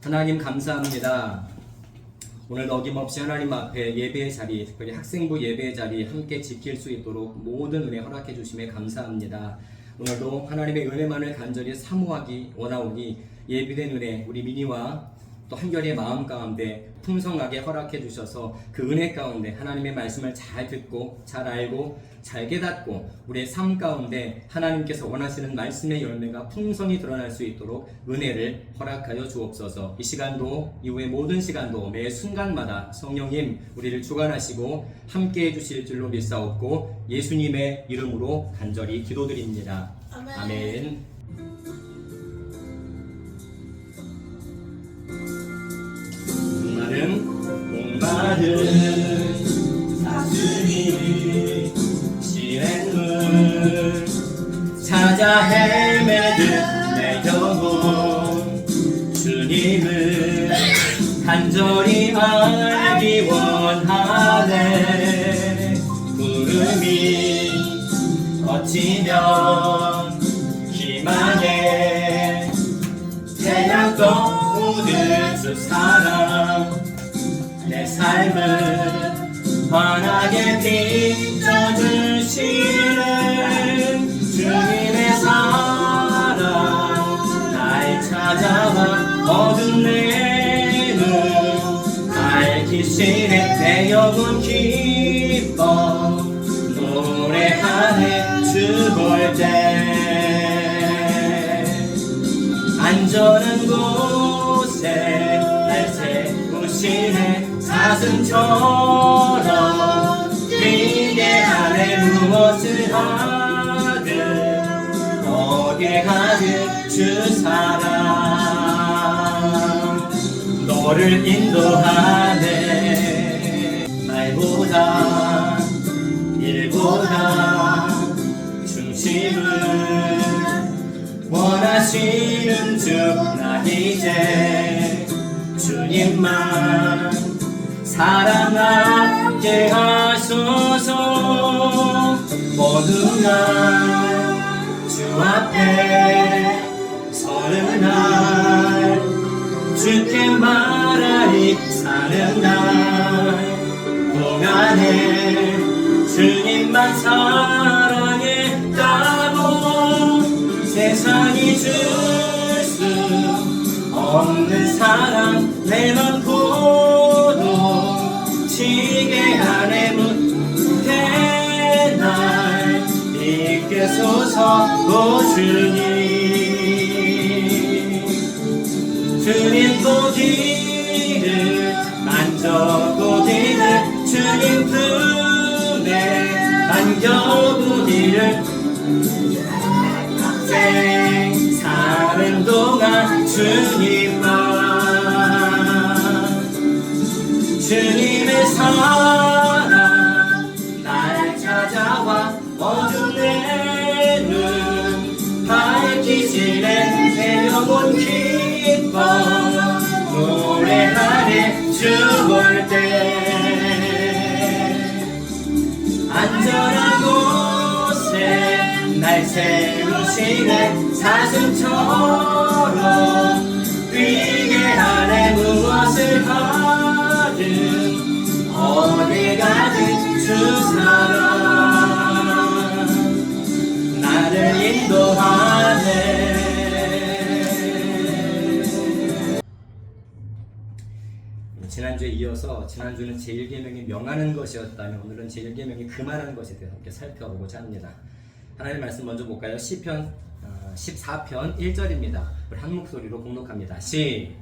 하나님 감사합니다. 오늘 어김없이 하나님 앞에 예배의 자리, 특별히 학생부 예배의 자리 함께 지킬 수 있도록 모든 은혜 허락해 주심에 감사합니다. 오늘도 하나님의 은혜만을 간절히 사모하기 원하오니 예비된 은혜 우리 미니와 또 한결의 마음 가운데 풍성하게 허락해 주셔서 그 은혜 가운데 하나님의 말씀을 잘 듣고 잘 알고 잘 깨닫고 우리의 삶 가운데 하나님께서 원하시는 말씀의 열매가 풍성히 드러날 수 있도록 은혜를 허락하여 주옵소서. 이 시간도 이후의 모든 시간도 매 순간마다 성령님 우리를 주관하시고 함께해 주실 줄로 믿사옵고 예수님의 이름으로 간절히 기도드립니다. 아멘. 목마른 사슴이 시냇물 찾아 헤매듯 내 영혼 주님을 간절히 알기 원하네. 구름이 걷히면 희망에 태양 떠오를 주 사랑 내 삶을 환하게 비춰주시는 주님의 사랑 날 찾아와 어둠 내는 밝히시네. 내 영혼 기뻐 노래하네. 주 볼 때 안전한 곳에 날 세우시네. 사슴처럼 비계 안에 무엇을 하든 어디에 가든 주 사랑 너를 인도하네. 말보다 일보다 중심을 원하시는 주 나 이제 주님만 사랑하게 하소서. 어느 날 주 앞에 서는 날 주께 말하리 사는 날 동안에 주님만 사랑했다고 세상이 줄 수 없는 사랑 내 맘 시계 안에 묻게 날 이끄소서. 오 주님 보기를 만져보기를 주님 품에 안겨보기를 생 사는 동안 주님의 사랑 날 찾아와 어둠 내는 밝히시네. 내 영혼 기뻐 노래하네. 주 볼 때 안전한 곳에 날 세우시네. 사슴처럼 비계 안에 무엇을 어디 가든 주 사랑 나를 인도하네. 지난주에 이어서 지난주는 제1계명이 명하는 것이었다면 오늘은 제1계명이 금하는 것에 대해서 함께 살펴보고자 합니다. 하나님의 말씀 먼저 볼까요? 시편 14편 1절입니다. 우리 한 목소리로 공독합니다. 시작.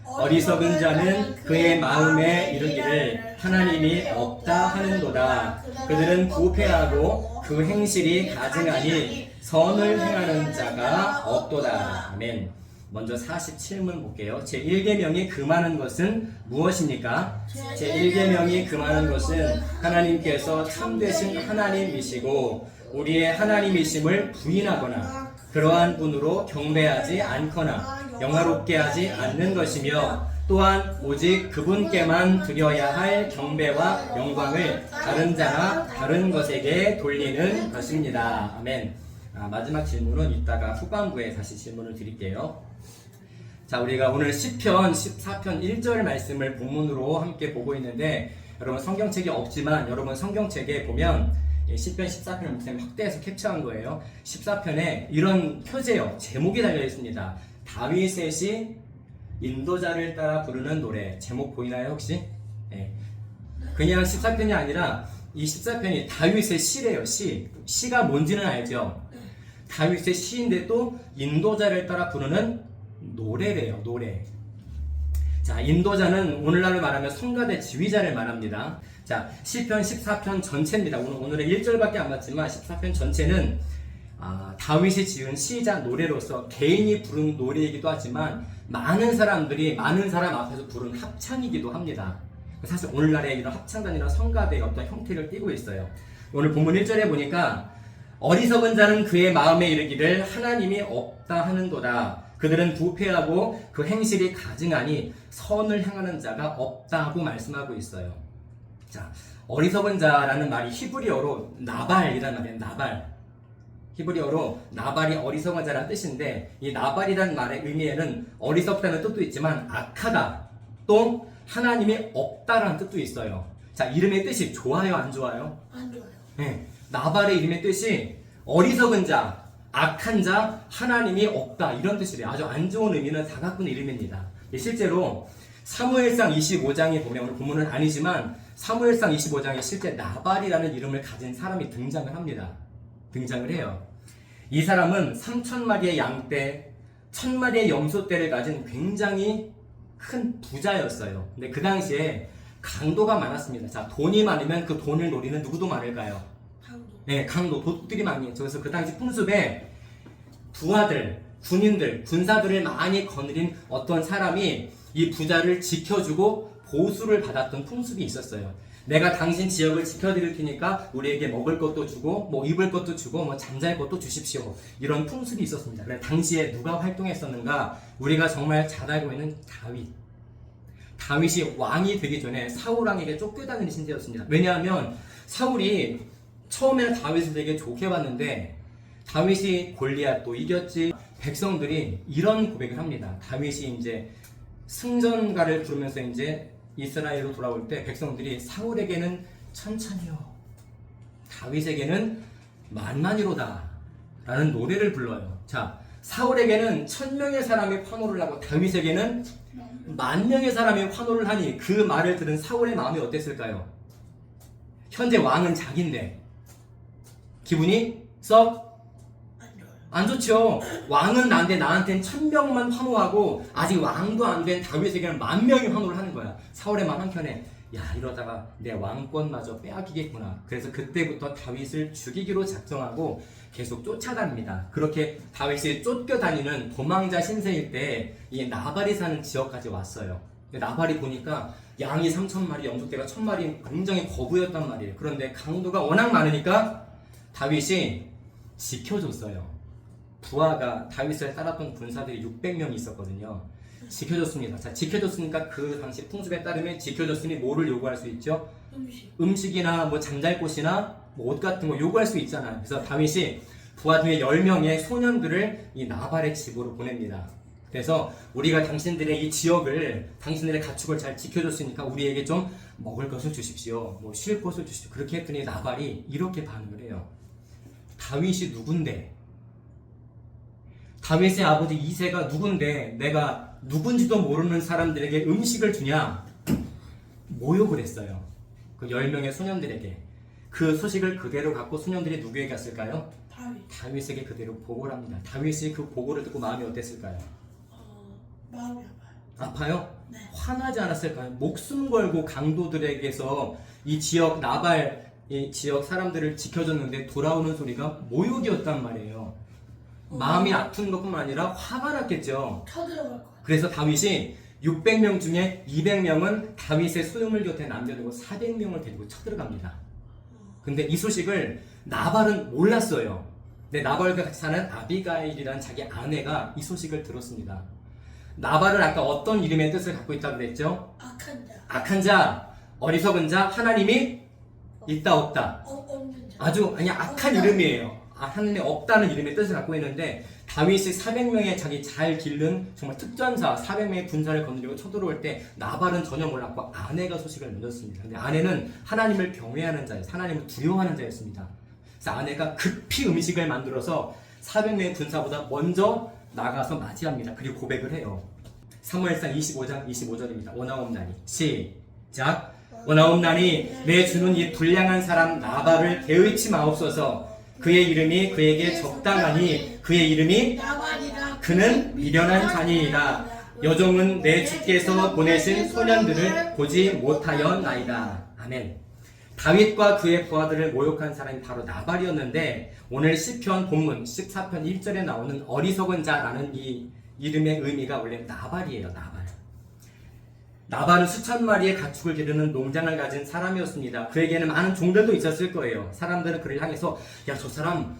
어리석은 자는 그의 마음에 이르기를 하나님이 없다 하는도다. 그들은 부패하고 그 행실이 가증하니 선을 행하는 자가 없도다. 아멘. 먼저 47문 볼게요. 제1계명이 금하는 것은 무엇입니까? 제1계명이 금하는 것은 하나님께서 참되신 하나님이시고 우리의 하나님이심을 부인하거나 그러한 분으로 경배하지 않거나 영화롭게 하지 않는 것이며 또한 오직 그분께만 드려야 할 경배와 영광을 다른 자나 다른 것에게 돌리는 것입니다. 아멘. 마지막 질문은 이따가 후반부에 다시 질문을 드릴게요. 자, 우리가 오늘 시편 14편 1절 말씀을 본문으로 함께 보고 있는데, 여러분 성경책이 없지만 여러분 성경책에 보면 시편 14편을 목사님 확대해서 캡처한 거예요. 14편에 이런 표제요, 제목이 달려 있습니다. 다윗의 시, 인도자를 따라 부르는 노래. 제목 보이나요 혹시? 네. 그냥 14편이 아니라 이 14편이 다윗의 시래요. 시가 뭔지는 알죠? 다윗의 시인데 또 인도자를 따라 부르는 노래래요. 노래. 자, 인도자는 오늘날로 말하면 성가대 지휘자를 말합니다. 자, 시편 14편 전체입니다. 오늘의 1절밖에 안 맞지만 14편 전체는 다윗이 지은 시자 노래로서 개인이 부른 노래이기도 하지만 많은 사람 앞에서 부른 합창이기도 합니다. 사실 오늘날의 이런 합창단이나 성가대의 어떤 형태를 띠고 있어요. 오늘 본문 1절에 보니까 어리석은 자는 그의 마음에 이르기를 하나님이 없다 하는도다. 그들은 부패하고 그 행실이 가증하니 선을 행하는 자가 없다고 말씀하고 있어요. 자, 어리석은 자라는 말이 히브리어로 나발이라는 말이에요. 나발. 히브리어로 나발이 어리석은 자라는 뜻인데, 이 나발이라는 말의 의미에는 어리석다는 뜻도 있지만 악하다, 또 하나님이 없다라는 뜻도 있어요. 자, 이름의 뜻이 좋아요, 안 좋아요? 안 좋아요. 네, 나발의 이름의 뜻이 어리석은 자, 악한 자, 하나님이 없다, 이런 뜻이래요. 아주 안 좋은 의미는 다 갖고 있는 이름입니다. 실제로 사무엘상 25장에 보면, 오늘 본문은 아니지만 사무엘상 25장에 실제 나발이라는 이름을 가진 사람이 등장을 합니다. 등장을 해요. 이 사람은 3,000마리의 양떼, 1,000마리의 염소떼를 가진 굉장히 큰 부자였어요. 근데 그 당시에 강도가 많았습니다. 자, 돈이 많으면 그 돈을 노리는 누구도 많을까요? 네, 강도, 도둑들이 많이 했죠. 그래서 그 당시 풍습에 부하들, 군인들, 군사들을 많이 거느린 어떤 사람이 이 부자를 지켜주고 보수를 받았던 풍습이 있었어요. 내가 당신 지역을 지켜드릴 테니까 우리에게 먹을 것도 주고, 뭐 입을 것도 주고, 뭐 잠잘 것도 주십시오. 이런 풍습이 있었습니다. 그래서 당시에 누가 활동했었는가? 우리가 정말 잘 알고 있는 다윗. 다윗이 왕이 되기 전에 사울 왕에게 쫓겨다니는 신세였습니다. 왜냐하면 사울이 처음에는 다윗을 되게 좋게 봤는데 다윗이 골리앗도 이겼지. 백성들이 이런 고백을 합니다. 다윗이 이제 승전가를 부르면서 이제 이스라엘로 돌아올 때 백성들이 사울에게는 천천히요, 다윗에게는 만만히로다 라는 노래를 불러요. 자, 사울에게는 1,000명의 사람이 환호를 하고 다윗에게는 10,000명의 사람이 환호를 하니 그 말을 들은 사울의 마음이 어땠을까요? 현재 왕은 자기인데 기분이 썩 안 좋죠. 왕은 난데 나한테는 1,000명만 환호하고 아직 왕도 안 된 다윗에게는 10,000명이 환호를 하는 거야. 사울의 마음 한켠에, 야, 이러다가 내 왕권마저 빼앗기겠구나. 그래서 그때부터 다윗을 죽이기로 작정하고 계속 쫓아다닙니다. 그렇게 다윗이 쫓겨다니는 도망자 신세일 때 이 나발이 사는 지역까지 왔어요. 나발이 보니까 양이 3,000마리, 염소떼가 1,000마리, 굉장히 거부였단 말이에요. 그런데 강도가 워낙 많으니까 다윗이 지켜줬어요. 부하가 다윗을 따랐던 군사들이 600명이 있었거든요. 지켜줬습니다. 자, 지켜줬으니까 그 당시 풍습에 따르면 지켜줬으니 뭐를 요구할 수 있죠? 음식이나 뭐 잠잘 곳이나 뭐 옷 같은 거 요구할 수 있잖아요. 그래서 다윗이 부하 중에 10명의 소년들을 이 나발의 집으로 보냅니다. 그래서 우리가 당신들의 이 지역을, 당신들의 가축을 잘 지켜줬으니까 우리에게 좀 먹을 것을 주십시오. 뭐 쉴 곳을 주십시오. 그렇게 했더니 나발이 이렇게 반응을 해요. 다윗이 누군데? 다윗의 아버지 이새가 누군데 내가 누군지도 모르는 사람들에게 음식을 주냐? 모욕을 했어요. 그 10명의 소년들에게. 그 소식을 그대로 갖고 소년들이 누구에게 갔을까요? 다윗에게 그대로 보고를 합니다. 다윗이 그 보고를 듣고 마음이 어땠을까요? 마음이 아파요? 네. 화나지 않았을까요? 목숨 걸고 강도들에게서 이 지역 나발, 이 지역 사람들을 지켜줬는데 돌아오는 소리가 모욕이었단 말이에요. 마음이 아픈 것뿐만 아니라 화가 났겠죠. 쳐들어갈 것 같아요. 그래서 다윗이 600명 중에 200명은 다윗의 소유물 곁에 남겨두고 400명을 데리고 쳐들어갑니다. 근데 이 소식을 나발은 몰랐어요. 근데 나발과 같이 사는 아비가일이라는 자기 아내가 이 소식을 들었습니다. 나발은 아까 어떤 이름의 뜻을 갖고 있다고 그랬죠? 악한 자, 어리석은 자, 하나님이 있다 없다. 없는 자. 아주 악한 이름이에요. 하나님이 없다는 이름의 뜻을 갖고 있는데 다윗이 400명의 자기 잘 기른 정말 특전사 400명의 군사를 거느리고 쳐들어올 때 나발은 전혀 몰랐고 아내가 소식을 전했습니다. 근데 아내는 하나님을 경외하는 자였어요. 하나님을 두려워하는 자였습니다. 그래서 아내가 급히 음식을 만들어서 400명의 군사보다 먼저 나가서 맞이합니다. 그리고 고백을 해요. 사무엘상 25장 25절입니다. 원하옵나니 시작. 원하옵나니 내 주는 이 불량한 사람 나발을 개의치 마옵소서. 그의 이름이 그에게 적당하니 그의 이름이 나발이라 그는 미련한 자니이다. 여종은 내 주께서 보내신 소년들을 보지 못하였나이다. 아멘. 다윗과 그의 부하들을 모욕한 사람이 바로 나발이었는데 오늘 시편 본문 14편 1절에 나오는 어리석은 자라는 이 이름의 의미가 원래 나발이에요. 나발은 수천 마리의 가축을 기르는 농장을 가진 사람이었습니다. 그에게는 많은 종들도 있었을 거예요. 사람들은 그를 향해서 야, 저 사람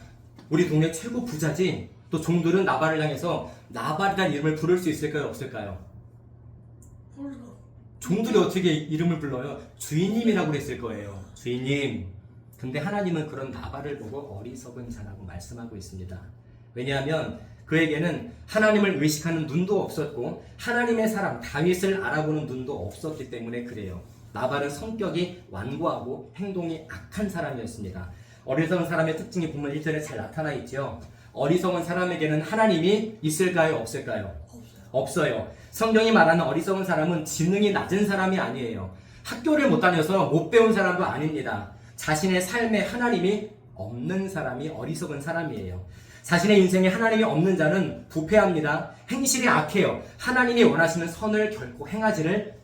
우리 동네 최고 부자지. 또 종들은 나발을 향해서 나발이라는 이름을 부를 수 있을까요? 없을까요? 불러. 종들이 어떻게 이름을 불러요? 주인님이라고 그랬을 거예요. 주인님. 근데 하나님은 그런 나발을 보고 어리석은 자라고 말씀하고 있습니다. 왜냐하면 그에게는 하나님을 의식하는 눈도 없었고 하나님의 사람 다윗을 알아보는 눈도 없었기 때문에 그래요. 나발은 성격이 완고하고 행동이 악한 사람이었습니다. 어리석은 사람의 특징이 본문 1절에 잘 나타나 있죠. 어리석은 사람에게는 하나님이 있을까요? 없을까요? 없어요. 성경이 말하는 어리석은 사람은 지능이 낮은 사람이 아니에요. 학교를 못 다녀서 못 배운 사람도 아닙니다. 자신의 삶에 하나님이 없는 사람이 어리석은 사람이에요. 자신의 인생에 하나님이 없는 자는 부패합니다. 행실이 악해요. 하나님이 원하시는 선을 결코 행하지를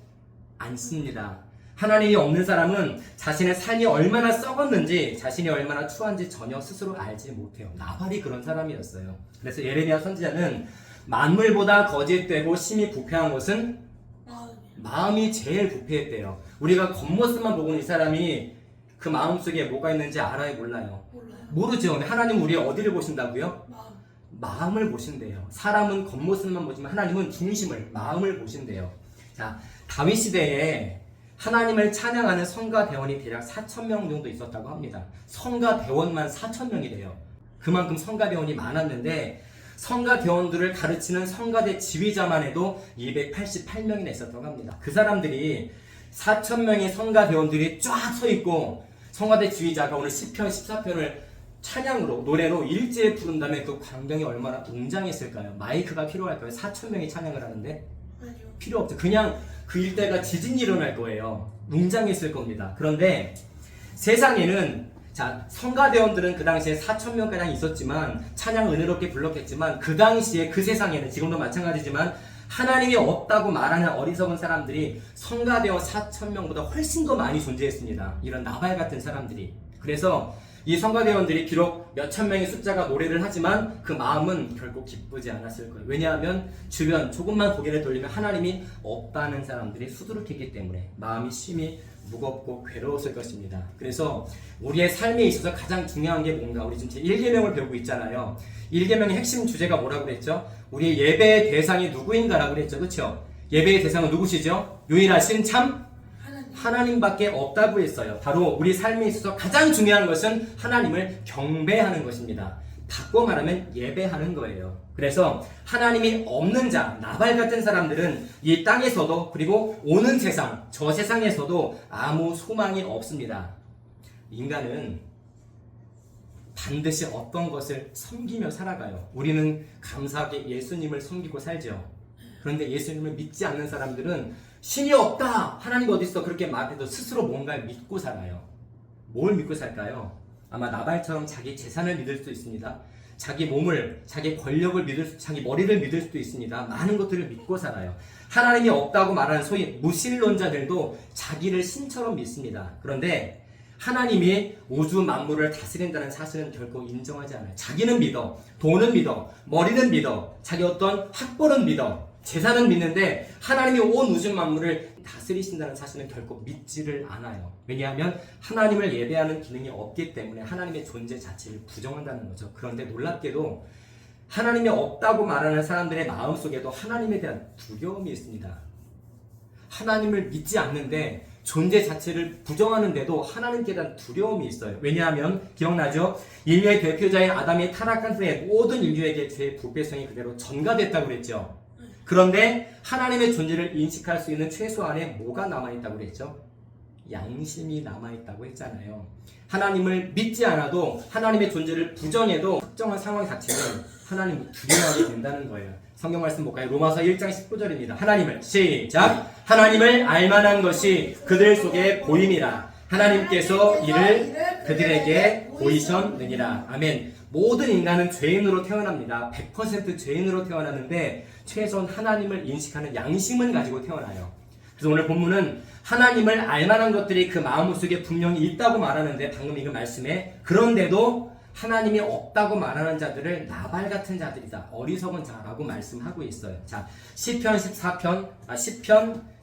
않습니다. 하나님이 없는 사람은 자신의 삶이 얼마나 썩었는지 자신이 얼마나 추한지 전혀 스스로 알지 못해요. 나발이 그런 사람이었어요. 그래서 예레미야 선지자는 만물보다 거짓되고 심히 부패한 것은 마음이 제일 부패했대요. 우리가 겉모습만 보고는 이 사람이 그 마음속에 뭐가 있는지 알아요? 몰라요? 모르죠. 하나님은 우리의 어디를 보신다고요? 마음을 보신대요. 사람은 겉모습만 보지만 하나님은 중심을, 마음을 보신대요. 자, 다윗 시대에 하나님을 찬양하는 성가 대원이 대략 4,000명 정도 있었다고 합니다. 성가 대원만 4,000명이래요. 그만큼 성가 대원이 많았는데 성가 대원들을 가르치는 성가대 지휘자만 해도 288명이나 있었다고 합니다. 그 사람들이 4,000명의 성가 대원들이 쫙 서 있고 성가대 지휘자가 오늘 시편 14편을 찬양으로 노래로 일제에 부른 다음에 그 광경이 얼마나 웅장했을까요? 마이크가 필요할까요? 4,000명이 찬양을 하는데 필요 없죠. 그냥 그 일대가 지진이 일어날 거예요. 웅장했을 겁니다. 그런데 세상에는 자, 성가대원들은 그 당시에 4,000명가량 있었지만 찬양 은혜롭게 불렀겠지만 그 당시에 그 세상에는 지금도 마찬가지지만 하나님이 없다고 말하는 어리석은 사람들이 성가대원 4,000명보다 훨씬 더 많이 존재했습니다. 이런 나발 같은 사람들이. 그래서 이 성가대원들이 비록 몇천 명의 숫자가 노래를 하지만 그 마음은 결코 기쁘지 않았을 거예요. 왜냐하면 주변 조금만 고개를 돌리면 하나님이 없다는 사람들이 수두룩했기 때문에 마음이 심히 무겁고 괴로웠을 것입니다. 그래서 우리의 삶에 있어서 가장 중요한 게 뭔가? 우리 지금 제1계명을 배우고 있잖아요. 1계명의 핵심 주제가 뭐라고 그랬죠? 우리 예배의 대상이 누구인가라고 그랬죠. 그렇죠? 예배의 대상은 누구시죠? 유일하신 참 하나님밖에 없다고 했어요. 바로 우리 삶에 있어서 가장 중요한 것은 하나님을 경배하는 것입니다. 바꿔 말하면 예배하는 거예요. 그래서 하나님이 없는 자, 나발 같은 사람들은 이 땅에서도 그리고 오는 세상, 저 세상에서도 아무 소망이 없습니다. 인간은 반드시 어떤 것을 섬기며 살아가요. 우리는 감사하게 예수님을 섬기고 살죠. 그런데 예수님을 믿지 않는 사람들은 신이 없다! 하나님 어디 있어? 그렇게 말해도 스스로 뭔가를 믿고 살아요. 뭘 믿고 살까요? 아마 나발처럼 자기 재산을 믿을 수도 있습니다. 자기 몸을, 자기 권력을 자기 머리를 믿을 수도 있습니다. 많은 것들을 믿고 살아요. 하나님이 없다고 말하는 소위 무신론자들도 자기를 신처럼 믿습니다. 그런데 하나님이 우주 만물을 다스린다는 사실은 결코 인정하지 않아요. 자기는 믿어, 돈은 믿어, 머리는 믿어, 자기 어떤 학벌은 믿어, 재산은 믿는데 하나님이 온 우주 만물을 다스리신다는 사실은 결코 믿지를 않아요. 왜냐하면 하나님을 예배하는 기능이 없기 때문에 하나님의 존재 자체를 부정한다는 거죠. 그런데 놀랍게도 하나님이 없다고 말하는 사람들의 마음속에도 하나님에 대한 두려움이 있습니다. 하나님을 믿지 않는데 존재 자체를 부정하는데도 하나님께 대한 두려움이 있어요. 왜냐하면 기억나죠? 인류의 대표자인 아담이 타락한 후에 모든 인류에게 죄의 부패성이 그대로 전가됐다고 그랬죠. 그런데 하나님의 존재를 인식할 수 있는 최소한의 뭐가 남아있다고 그랬죠? 양심이 남아있다고 했잖아요. 하나님을 믿지 않아도 하나님의 존재를 부정해도 특정한 상황이 닥치면 하나님을 두려워하게 된다는 거예요. 성경 말씀 볼까요? 로마서 1장 19절입니다. 하나님을 시작! 하나님을 알만한 것이 그들 속에 보임이라. 하나님께서 이를 그들에게 보이셨느니라. 아멘. 모든 인간은 죄인으로 태어납니다. 100% 죄인으로 태어났는데 최소한 하나님을 인식하는 양심은 가지고 태어나요. 그래서 오늘 본문은 하나님을 알만한 것들이 그 마음속에 분명히 있다고 말하는데 방금 읽은 말씀에 그런데도 하나님이 없다고 말하는 자들을 나발 같은 자들이다. 어리석은 자라고 말씀하고 있어요. 자, 시편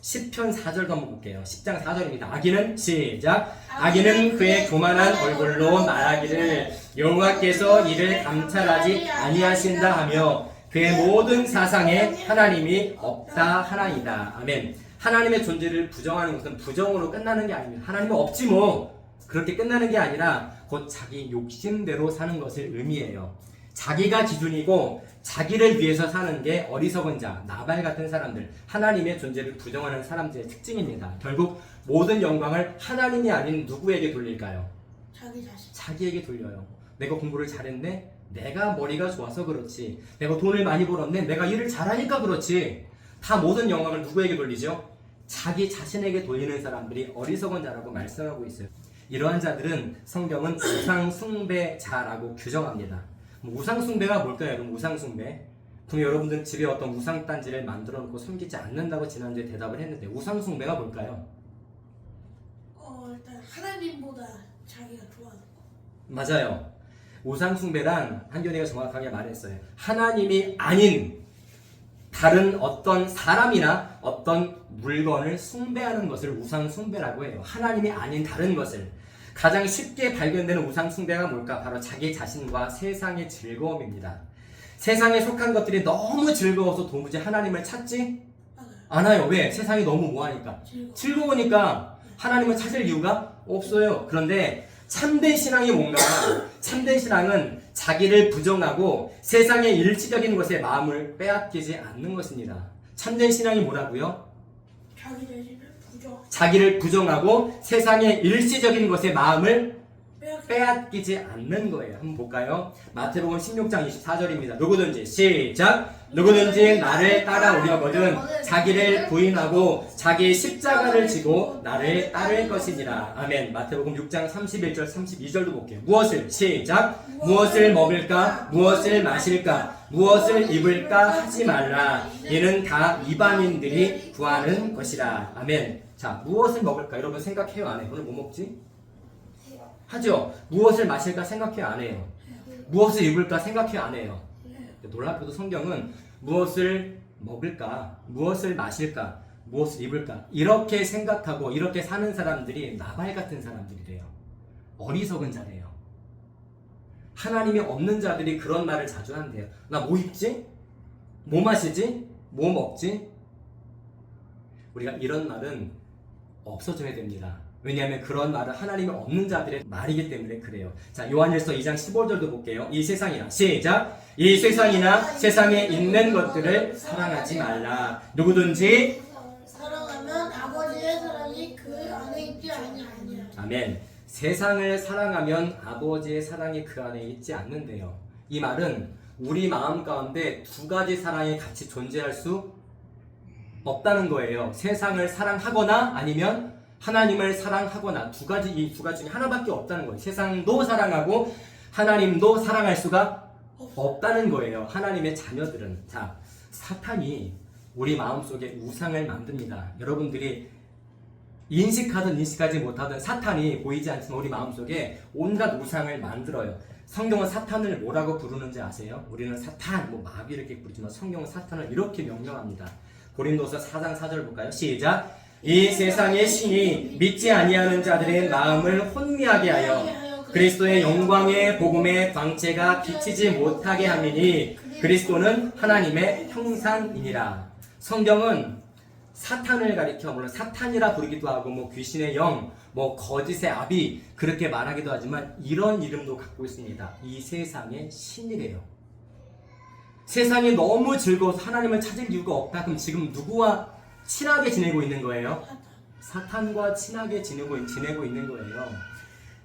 10편 4절도 한번 볼게요. 10장 4절입니다. 악인은 시작. 악인은 그의 교만한 얼굴로 말하기를 여호와께서 이를 감찰하지 아니하신다 하며 그의 모든 사상에 하나님이 없다 하나이다. 아멘. 하나님의 존재를 부정하는 것은 부정으로 끝나는 게 아닙니다. 하나님은 없지 뭐. 그렇게 끝나는 게 아니라 곧 자기 욕심대로 사는 것을 의미해요. 자기가 기준이고 자기를 위해서 사는 게 어리석은 자, 나발 같은 사람들, 하나님의 존재를 부정하는 사람들의 특징입니다. 결국 모든 영광을 하나님이 아닌 누구에게 돌릴까요? 자기 자신. 자기에게 돌려요. 내가 공부를 잘했네? 내가 머리가 좋아서 그렇지. 내가 돈을 많이 벌었네? 내가 일을 잘하니까 그렇지. 다 모든 영광을 누구에게 돌리죠? 자기 자신에게 돌리는 사람들이 어리석은 자라고 말씀하고 있어요. 이러한 자들은 성경은 우상숭배자라고 규정합니다. 우상숭배가 뭘까요, 여러분? 우상숭배. 분명 여러분들은 집에 어떤 우상단지를 만들어 놓고 섬기지 않는다고 지난주에 대답을 했는데 우상숭배가 뭘까요? 일단 하나님보다 자기가 좋아하는 거. 맞아요. 우상숭배란 한교리가 정확하게 말했어요. 하나님이 아닌 다른 어떤 사람이나 어떤 물건을 숭배하는 것을 우상숭배라고 해요. 하나님이 아닌 다른 것을. 가장 쉽게 발견되는 우상숭배가 뭘까? 바로 자기 자신과 세상의 즐거움입니다. 세상에 속한 것들이 너무 즐거워서 도무지 하나님을 찾지 않아요. 왜? 세상이 너무 뭐하니까? 즐거우니까 하나님을 찾을 이유가 없어요. 그런데 참된 신앙이 뭔가? 참된 신앙은 자기를 부정하고 세상의 일시적인 것에 마음을 빼앗기지 않는 것입니다. 참된 신앙이 뭐라고요? 자기 자신을 부정. 자기를 부정하고 세상의 일시적인 것에 마음을 빼앗기지 않는 거예요. 한번 볼까요? 마태복음 16장 24절입니다. 누구든지 시작. 누구든지 나를 따라오려거든 자기를 부인하고 자기 십자가를 지고 나를 따를 것이니라. 아멘. 마태복음 6장 31절 32절도 볼게요. 무엇을 시작. 무엇을 먹을까? 무엇을 마실까? 무엇을 입을까? 하지 말라. 이는 다 이방인들이 구하는 것이라. 아멘. 자, 무엇을 먹을까? 여러분 생각해요, 안 해요? 오늘 뭐 먹지? 하죠? 무엇을 마실까 생각해요, 안 해요? 무엇을 입을까 생각해요, 안 해요? 놀랍게도 성경은 무엇을 먹을까, 무엇을 마실까, 무엇을 입을까 이렇게 생각하고 이렇게 사는 사람들이 나발 같은 사람들이래요. 어리석은 자래요. 하나님이 없는 자들이 그런 말을 자주 한대요. 나 뭐 입지? 뭐 마시지? 뭐 먹지? 우리가 이런 말은 없어져야 됩니다. 왜냐하면 그런 말은 하나님이 없는 자들의 말이기 때문에 그래요. 자, 요한일서 2장 15절도 볼게요. 이 세상이나 시작. 이 세상이나 세상에 있는 것들을 사랑하지 말라. 누구든지 사랑하면 아버지의 사랑이 그 안에 있지 아니하냐. 아멘. 세상을 사랑하면 아버지의 사랑이 그 안에 있지 않는데요. 이 말은 우리 마음 가운데 두 가지 사랑이 같이 존재할 수 없다는 거예요. 세상을 사랑하거나 아니면 하나님을 사랑하거나 이 두 가지 중에 하나밖에 없다는 거예요. 세상도 사랑하고 하나님도 사랑할 수가 없다는 거예요. 하나님의 자녀들은. 자, 사탄이 우리 마음속에 우상을 만듭니다. 여러분들이 인식하든 인식하지 못하든 사탄이 보이지 않지만 우리 마음속에 온갖 우상을 만들어요. 성경은 사탄을 뭐라고 부르는지 아세요? 우리는 사탄, 마귀 이렇게 부르지만 성경은 사탄을 이렇게 명명합니다. 고린도서 4장 4절 볼까요? 시작. 이 세상의 신이 믿지 아니하는 자들의 마음을 혼미하게 하여 그리스도의 영광의 복음의 광채가 비치지 못하게 함이니 그리스도는 하나님의 형상이니라. 성경은 사탄을 가리켜 물론 사탄이라 부르기도 하고 뭐 귀신의 영, 뭐 거짓의 아비 그렇게 말하기도 하지만 이런 이름도 갖고 있습니다. 이 세상의 신이래요. 세상이 너무 즐거워서 하나님을 찾을 이유가 없다. 그럼 지금 누구와 친하게 지내고 있는 거예요? 사탄과 친하게 지내고 있는 거예요.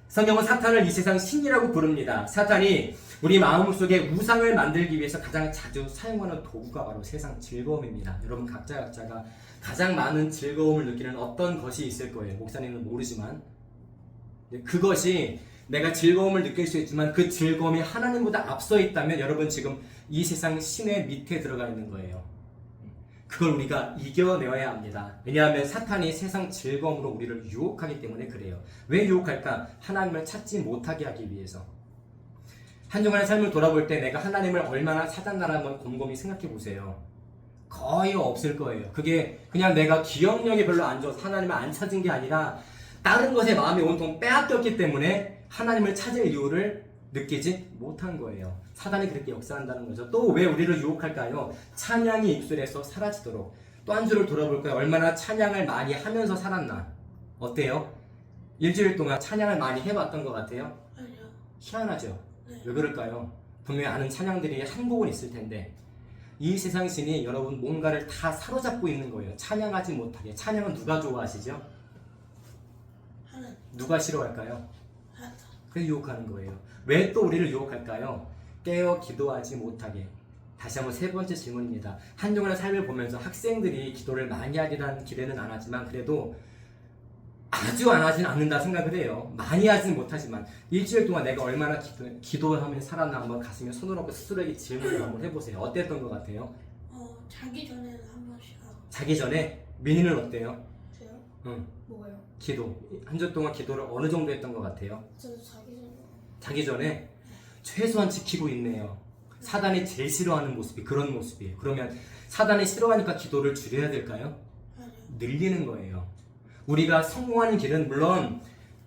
성경은 사탄을 이 세상 신이라고 부릅니다. 사탄이 우리 마음속에 우상을 만들기 위해서 가장 자주 사용하는 도구가 바로 세상 즐거움입니다. 여러분 각자가 가장 많은 즐거움을 느끼는 어떤 것이 있을 거예요. 목사님은 모르지만 그것이 내가 즐거움을 느낄 수 있지만 그 즐거움이 하나님보다 앞서 있다면 여러분 지금 이 세상 신의 밑에 들어가 있는 거예요. 그걸 우리가 이겨내야 합니다. 왜냐하면 사탄이 세상 즐거움으로 우리를 유혹하기 때문에 그래요. 왜 유혹할까? 하나님을 찾지 못하게 하기 위해서. 한 주간의 삶을 돌아볼 때 내가 하나님을 얼마나 찾았나를 한번 곰곰이 생각해 보세요. 거의 없을 거예요. 그게 그냥 내가 기억력이 별로 안 좋아서 하나님을 안 찾은 게 아니라 다른 것에 마음이 온통 빼앗겼기 때문에 하나님을 찾을 이유를 느끼지 못한 거예요. 사단이 그렇게 역사한다는 거죠. 또 왜 우리를 유혹할까요? 찬양이 입술에서 사라지도록. 또 한 주를 돌아볼까요? 얼마나 찬양을 많이 하면서 살았나? 어때요? 일주일 동안 찬양을 많이 해봤던 것 같아요? 아니요. 희한하죠? 네. 왜 그럴까요? 분명히 아는 찬양들이 한 곡은 있을 텐데 이 세상 신이 여러분 뭔가를 다 사로잡고 있는 거예요. 찬양하지 못하게. 찬양은 누가 좋아하시죠? 하나님. 누가 싫어할까요? 하나님. 그래서 유혹하는 거예요. 왜 또 우리를 유혹할까요? 깨어 기도하지 못하게. 다시 한번 세 번째 질문입니다. 한동안의 삶을 보면서 학생들이 기도를 많이 하기란 기대는 안 하지만 그래도 아주 안 하진 않는다 생각을 해요. 많이 하진 못하지만 일주일 동안 내가 얼마나 기도하며 살았나 한번 가슴에 손을 얹고 스스로에게 질문을 한번 해보세요. 어땠던 것 같아요? 자기 전에는 한 번씩 하고. 자기 전에 민희는 어때요? 저요? 응. 뭐가요? 기도. 한 주 동안 기도를 어느 정도 했던 것 같아요? 저도 자기 전에. 자기 전에 최소한 지키고 있네요. 사단이 제일 싫어하는 모습이 그런 모습이에요. 그러면 사단이 싫어하니까 기도를 줄여야 될까요? 아니요. 늘리는 거예요. 우리가 성공하는 길은 물론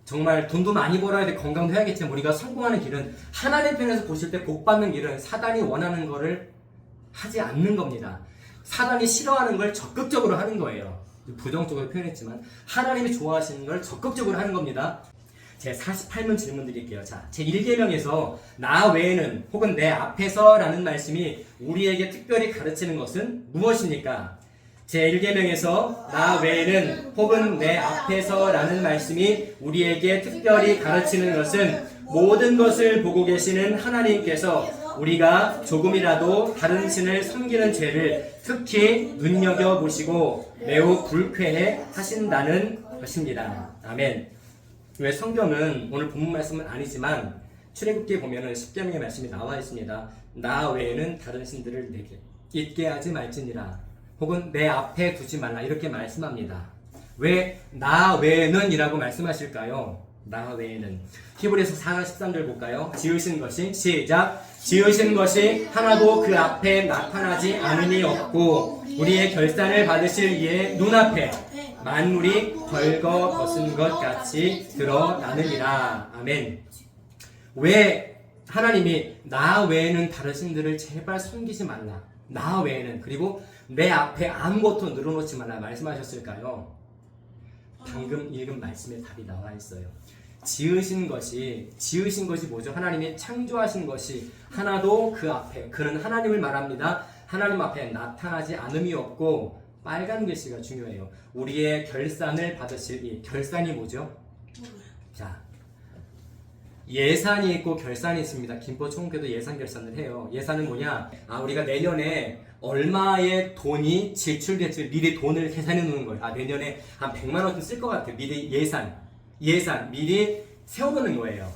정말 돈도 많이 벌어야 돼 건강도 해야겠지만 우리가 성공하는 길은 하나님 편에서 보실 때 복 받는 길은 사단이 원하는 거를 하지 않는 겁니다. 사단이 싫어하는 걸 적극적으로 하는 거예요. 부정적으로 표현했지만 하나님이 좋아하시는 걸 적극적으로 하는 겁니다. 제 48문 질문 드릴게요. 자, 제 1계명에서 나 외에는 혹은 내 앞에서 라는 말씀이 우리에게 특별히 가르치는 것은 무엇입니까? 제 1계명에서 나 외에는 혹은 내 앞에서 라는 말씀이 우리에게 특별히 가르치는 것은 모든 것을 보고 계시는 하나님께서 우리가 조금이라도 다른 신을 섬기는 죄를 특히 눈여겨보시고 매우 불쾌해 하신다는 것입니다. 아멘. 왜 성경은 오늘 본문 말씀은 아니지만 출애굽기에 보면은 10계명의 말씀이 나와 있습니다. 나 외에는 다른 신들을 내게 있게 하지 말지니라. 혹은 내 앞에 두지 말라 이렇게 말씀합니다. 왜 나 외에는 이라고 말씀하실까요? 나 외에는 히브리서 4장 13절 볼까요? 지으신 것이 시작 지으신 것이 하나도 그 앞에 나타나지 않음이 없고 우리의 결산을 받으실 이의 눈앞에 만물이 벌거 벗은 것 같이 드러나느니라. 아멘. 왜 하나님이 나 외에는 다른 신들을 제발 섬기지 말라. 나 외에는 그리고 내 앞에 아무것도 늘어놓지 말라 말씀하셨을까요? 방금 읽은 말씀에 답이 나와 있어요. 지으신 것이 뭐죠? 하나님이 창조하신 것이 하나도 그 앞에 그는 하나님을 말합니다. 하나님 앞에 나타나지 않음이 없고 빨간 글씨가 중요해요. 우리의 결산을 받으실 이 결산이 뭐죠? 자, 예산이 있고 결산이 있습니다. 김포총회도 예산 결산을 해요. 예산은 뭐냐? 우리가 내년에 얼마의 돈이 지출될지 미리 돈을 계산해 놓는 거예요. 내년에 한 100만 원 쓸 것 같아요. 미리 예산 미리 세워놓는 거예요.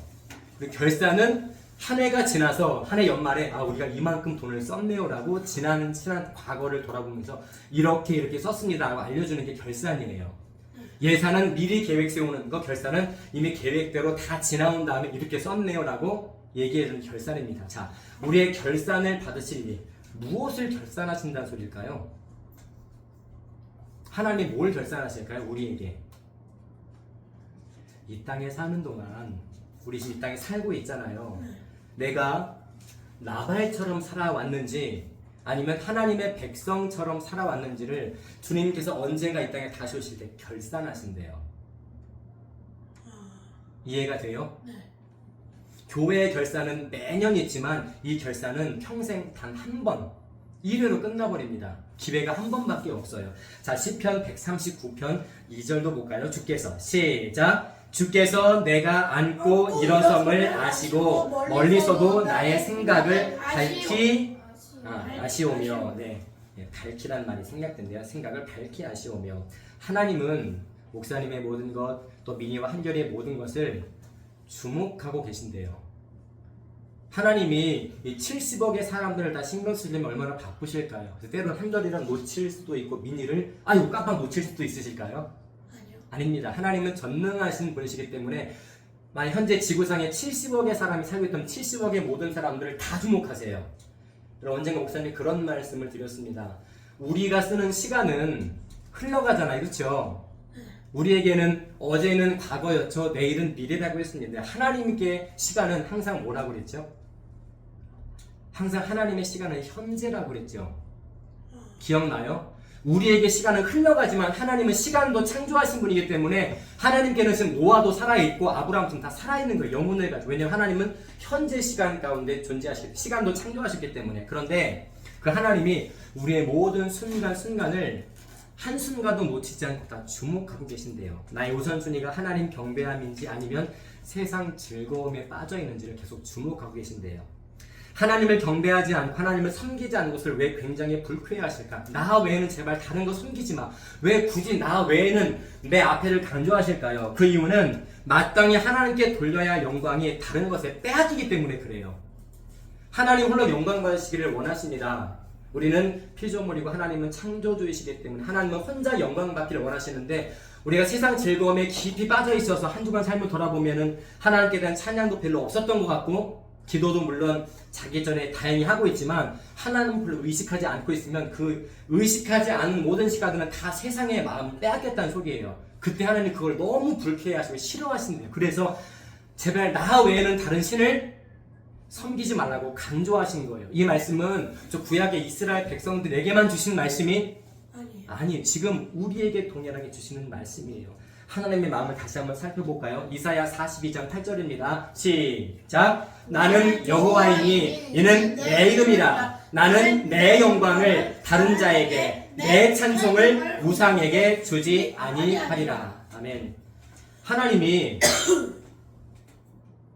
그리고 결산은 한 해가 지나서 한 해 연말에 우리가 이만큼 돈을 썼네요라고 지난 과거를 돌아보면서 이렇게 썼습니다라고 알려주는 게 결산이에요. 예산은 미리 계획 세우는 거, 결산은 이미 계획대로 다 지나온 다음에 이렇게 썼네요라고 얘기해주는 결산입니다. 자, 우리의 결산을 받으실 일, 무엇을 결산하신다는 소리일까요? 하나님이 뭘 결산하실까요? 우리에게. 이 땅에 사는 동안 우리 지금 이 땅에 살고 있잖아요. 내가 나발처럼 살아왔는지 아니면 하나님의 백성처럼 살아왔는지를 주님께서 언젠가 이 땅에 다시 오실 때 결산하신대요. 이해가 돼요? 네. 교회의 결산은 매년 있지만 이 결산은 평생 단 한 번, 1회로 끝나버립니다. 기회가 한 번밖에 없어요. 자, 시편 139편 2절도 볼까요? 주께서 시작! 주께서 내가 앉고 일어섬을 아시고 멀리서도 나의 생각을 아시오며 네, 밝히란 말이 생략된대요. 생각을 밝히 아시오며 하나님은 목사님의 모든 것, 또 미니와 한결의 모든 것을 주목하고 계신대요. 하나님이 이 70억의 사람들을 다 신경 쓰려면 얼마나 바쁘실까요? 그래서 때로는 한결이랑 놓칠 수도 있고 미니를 깜빡 놓칠 수도 있으실까요? 아니요. 아닙니다. 하나님은 전능하신 분이시기 때문에 만약 현재 지구상에 70억의 사람이 살고 있다면 70억의 모든 사람들을 다 주목하세요. 여러분, 언젠가 목사님이 그런 말씀을 드렸습니다. 우리가 쓰는 시간은 흘러가잖아요. 그렇죠? 우리에게는 어제는 과거였죠. 내일은 미래라고 했습니다. 하나님께 시간은 항상 뭐라고 그랬죠? 항상 하나님의 시간은 현재라고 그랬죠. 기억나요? 우리에게 시간은 흘러가지만 하나님은 시간도 창조하신 분이기 때문에 하나님께는 지금 노아도 살아있고 아브라함도 다 살아있는 거예요. 영혼을 가지고. 왜냐하면 하나님은 현재 시간 가운데 존재하시기 때문에 시간도 창조하셨기 때문에. 그런데 그 하나님이 우리의 모든 순간순간을 한순간도 놓치지 않고 다 주목하고 계신대요. 나의 우선순위가 하나님 경배함인지 아니면 세상 즐거움에 빠져 있는지를 계속 주목하고 계신대요. 하나님을 경배하지 않고 하나님을 섬기지 않는 것을 왜 굉장히 불쾌해하실까? 나 외에는 제발 다른 거 섬기지 마. 왜 굳이 나 외에는 내 앞에를 강조하실까요? 그 이유는 마땅히 하나님께 돌려야 할 영광이 다른 것에 빼앗기기 때문에 그래요. 하나님 홀로 영광 받으시기를 원하십니다. 우리는 피조물이고 하나님은 창조주이시기 때문에 하나님은 혼자 영광 받기를 원하시는데 우리가 세상 즐거움에 깊이 빠져 있어서 한 주간 삶을 돌아보면은 하나님께 대한 찬양도 별로 없었던 것 같고 기도도 물론 자기 전에 다행히 하고 있지만 하나님을 별로 의식하지 않고 있으면 그 의식하지 않은 모든 시간들은 다 세상의 마음을 빼앗겼다는 소리예요. 그때 하나님 그걸 너무 불쾌해하시고 싫어하신대요. 그래서 제발 나 외에는 다른 신을 섬기지 말라고 강조하신 거예요. 이 말씀은 저 구약의 이스라엘 백성들에게만 주신 말씀이 아니에요. 지금 우리에게 동일하게 주시는 말씀이에요. 하나님의 마음을 다시 한번 살펴볼까요? 이사야 42장 8절입니다. 시작! 나는 여호와이니 이는 내 이름이라. 나는 내 영광을 다른 자에게 내 찬송을 우상에게 주지 아니하리라. 아멘. 하나님이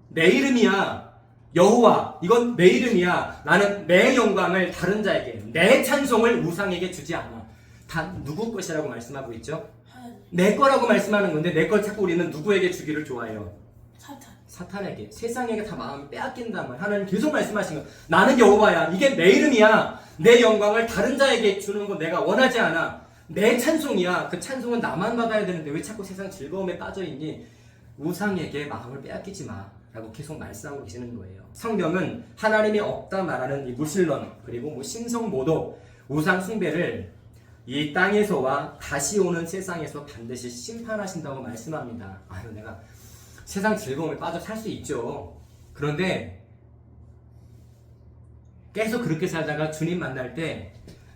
내 이름이야. 여호와, 이건 내 이름이야. 나는 내 영광을 다른 자에게, 내 찬송을 우상에게 주지 않아. 다 누구 것이라고 말씀하고 있죠? 내 거라고 말씀하는 건데 내 걸 자꾸 우리는 누구에게 주기를 좋아해요? 사탄에게, 세상에게 다 마음을 빼앗긴단 말이야. 하나님 계속 말씀하신 거. 나는 여호와야. 이게 내 이름이야. 내 영광을 다른 자에게 주는 거 내가 원하지 않아. 내 찬송이야. 그 찬송은 나만 받아야 되는데 왜 자꾸 세상 즐거움에 빠져있니? 우상에게 마음을 빼앗기지 마. 라고 계속 말씀하고 계시는 거예요. 성경은 하나님이 없다 말하는 이 무신론 그리고 신성모독 우상 숭배를 이 땅에서와 다시 오는 세상에서 반드시 심판하신다고 말씀합니다. 내가 세상 즐거움에 빠져 살 수 있죠. 그런데 계속 그렇게 살다가 주님 만날 때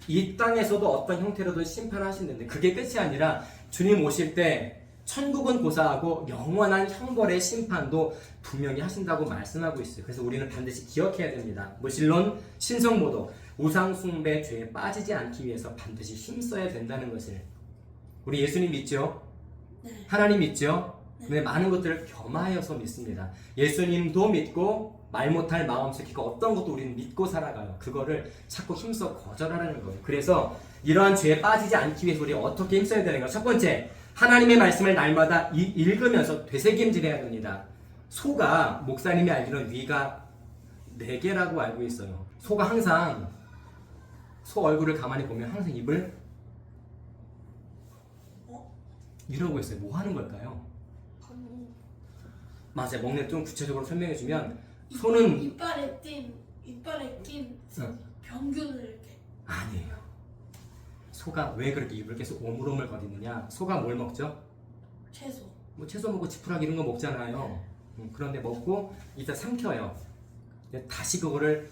이 땅에서도 어떤 형태로든 심판하시는데 그게 끝이 아니라 주님 오실 때 천국은 고사하고 영원한 형벌의 심판도 분명히 하신다고 말씀하고 있어요. 그래서 우리는 반드시 기억해야 됩니다. 무신론, 신성모독, 우상숭배 죄에 빠지지 않기 위해서 반드시 힘써야 된다는 것을. 우리 예수님 믿죠? 하나님 믿죠? 근데 많은 것들을 겸하여서 믿습니다. 예수님도 믿고 말 못할 마음속이고 어떤 것도 우리는 믿고 살아가요. 그거를 자꾸 힘써 거절하라는 거예요. 그래서 이러한 죄에 빠지지 않기 위해서 우리 어떻게 힘써야 되는가? 첫 번째, 하나님의 말씀을 날마다 읽으면서 되새김질해야 됩니다. 소가, 목사님이 알기로는 위가 4개라고 알고 있어요. 소가 항상 소 얼굴을 가만히 보면 항상 입을 이러고 있어요. 뭐 하는 걸까요? 맞아요. 먹는 좀 구체적으로 설명해주면 소는 이빨에 낀 병균을 이렇게. 아니에요. 소가 왜 그렇게 입을 계속 오물오물 거리느냐? 소가 뭘 먹죠? 채소. 뭐 채소 먹고 지푸라기 이런 거 먹잖아요. 그런데 먹고 이따 삼켜요. 다시 그거를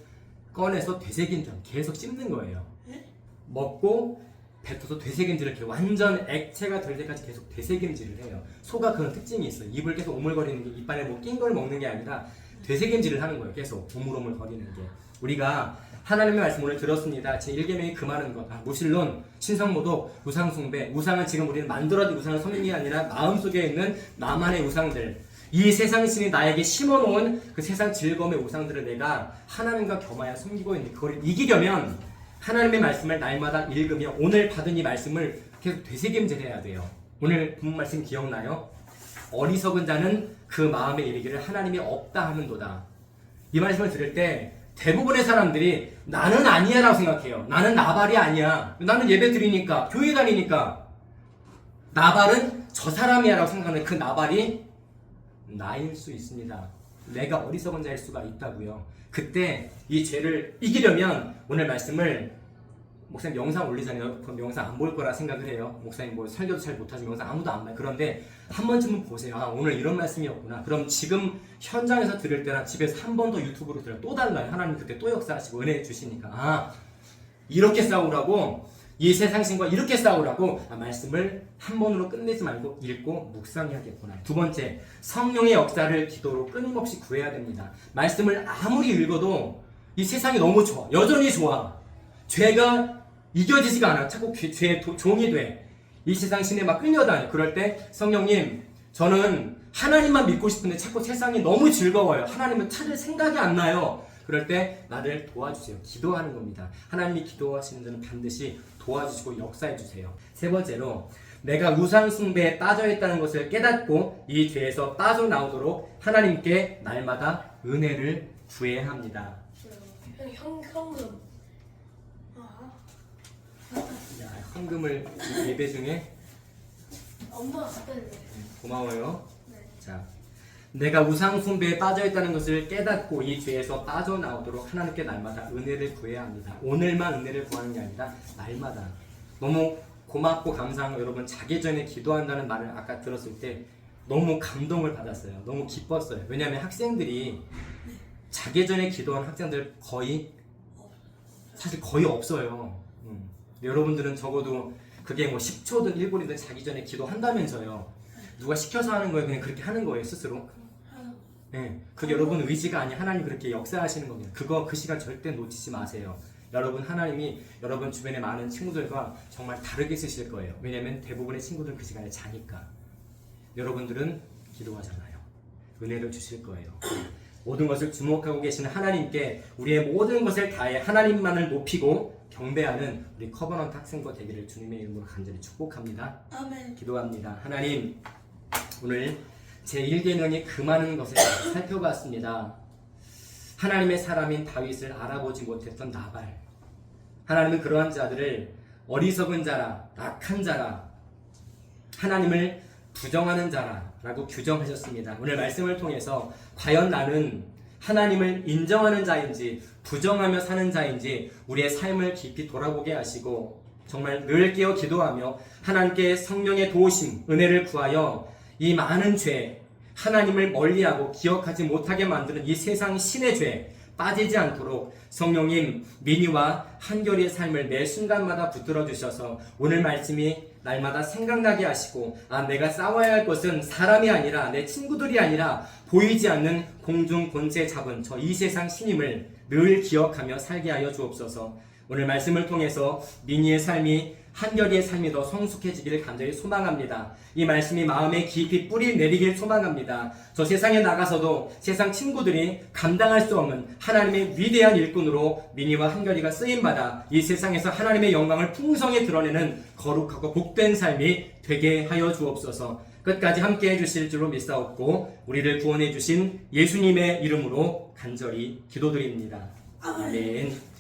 꺼내서 되새김질 계속 씹는 거예요. 네? 먹고 뱉어서 되새김질을 이렇게 완전 액체가 될 때까지 계속 되새김질을 해요. 소가 그런 특징이 있어요. 입을 계속 오물거리는 게 입안에 뭐 낀 걸 먹는 게 아니라 되새김질을 하는 거예요. 계속 오물오물 거리는 게. 우리가 하나님의 말씀을 들었습니다. 제1계명이 금하는 것. 물론 신성모독, 우상숭배. 우상은 지금 우리는 만들어진 우상을 섬기는 게 아니라 마음속에 있는 나만의 우상들. 이 세상 신이 나에게 심어놓은 그 세상 즐거움의 우상들을 내가 하나님과 겸하여 섬기고 있는 그걸 이기려면 하나님의 말씀을 날마다 읽으며 오늘 받은 이 말씀을 계속 되새김질해야 돼요. 오늘 본문 말씀 기억나요? 어리석은 자는 그 마음에 이르기를 하나님이 없다 하는도다. 이 말씀을 들을 때 대부분의 사람들이 나는 아니야 라고 생각해요. 나는 나발이 아니야. 나는 예배 드리니까 교회 다니니까 나발은 저 사람이야 라고 생각하는 그 나발이 나일 수 있습니다. 내가 어리석은 자일 수가 있다고요. 그때 이 죄를 이기려면 오늘 말씀을 목사님 영상 올리잖아요. 그럼 영상 안 볼 거라 생각을 해요. 목사님 뭐 설교도 잘 못하시면 영상 아무도 안 봐요. 그런데 한 번쯤은 보세요. 아, 오늘 이런 말씀이었구나. 그럼 지금 현장에서 들을 때나 집에서 한 번 더 유튜브로 들으면 또 달라요. 하나님 그때 또 역사하시고 은혜 주시니까 아 이렇게 싸우라고 이 세상신과 이렇게 싸우라고 말씀을 한 번으로 끝내지 말고 읽고 묵상해야겠구나. 두 번째, 성령의 역사를 기도로 끊임없이 구해야 됩니다. 말씀을 아무리 읽어도 이 세상이 너무 좋아. 여전히 좋아. 죄가 이겨지지가 않아. 자꾸 죄의 종이 돼. 이 세상 신에 막 끌려다녀. 그럴 때 성령님, 저는 하나님만 믿고 싶은데 자꾸 세상이 너무 즐거워요. 하나님을 찾을 생각이 안 나요. 그럴 때 나를 도와주세요. 기도하는 겁니다. 하나님이 기도하시는 데는 반드시 도와주시고 역사해 주세요. 세 번째로 내가 우상 숭배에 빠져 있다는 것을 깨닫고 이 죄에서 빠져나오도록 하나님께 날마다 은혜를 구해야 합니다. 현금. 야, 헌금을 예배 중에 엄마가 갖다 줘. 고마워요. 네. 자, 내가 우상 숭배에 빠져 있다는 것을 깨닫고 이 죄에서 빠져나오도록 하나님께 날마다 은혜를 구해야 합니다. 오늘만 은혜를 구하는 게 아니라 날마다. 너무 고맙고 감사한 거 여러분 자기 전에 기도한다는 말을 아까 들었을 때 너무 감동을 받았어요. 너무 기뻤어요. 왜냐하면 학생들이 자기 전에 기도한 학생들 사실 거의 없어요. 여러분들은 적어도 그게 뭐 10초든 1분이든 자기 전에 기도한다면서요. 누가 시켜서 하는 거예요? 그냥 그렇게 하는 거예요, 스스로? 네, 그게 여러분 의지가 아니라 하나님 그렇게 역사하시는 겁니다. 그 시간 절대 놓치지 마세요. 여러분 하나님이 여러분 주변의 많은 친구들과 정말 다르게 쓰실 거예요. 왜냐하면 대부분의 친구들은 그 시간에 자니까. 여러분들은 기도하잖아요. 은혜를 주실 거예요. 모든 것을 주목하고 계시는 하나님께 우리의 모든 것을 다해 하나님만을 높이고 경배하는 우리 커버넌트 학생과 되기를 주님의 이름으로 간절히 축복합니다. 아멘. 기도합니다. 하나님, 오늘 제1계명이 금하는 것을 살펴봤습니다. 하나님의 사람인 다윗을 알아보지 못했던 나발. 하나님은 그러한 자들을 어리석은 자라, 악한 자라, 하나님을 부정하는 자라라고 규정하셨습니다. 오늘 말씀을 통해서 과연 나는 하나님을 인정하는 자인지 부정하며 사는 자인지 우리의 삶을 깊이 돌아보게 하시고 정말 늘 깨어 기도하며 하나님께 성령의 도우심, 은혜를 구하여 이 많은 죄, 하나님을 멀리하고 기억하지 못하게 만드는 이 세상 신의 죄 빠지지 않도록 성령님 민희와 한결이의 삶을 매 순간마다 붙들어 주셔서 오늘 말씀이 날마다 생각나게 하시고 내가 싸워야 할 것은 사람이 아니라 내 친구들이 아니라 보이지 않는 공중 권세 잡은 저 이 세상 신임을 늘 기억하며 살게 하여 주옵소서. 오늘 말씀을 통해서 민희의 삶이 한결이의 삶이 더 성숙해지기를 간절히 소망합니다. 이 말씀이 마음에 깊이 뿌리 내리길 소망합니다. 저 세상에 나가서도 세상 친구들이 감당할 수 없는 하나님의 위대한 일꾼으로 민희와 한결이가 쓰임받아 이 세상에서 하나님의 영광을 풍성히 드러내는 거룩하고 복된 삶이 되게 하여 주옵소서. 끝까지 함께 해주실 줄로 믿사옵고 우리를 구원해 주신 예수님의 이름으로 간절히 기도드립니다. 아멘.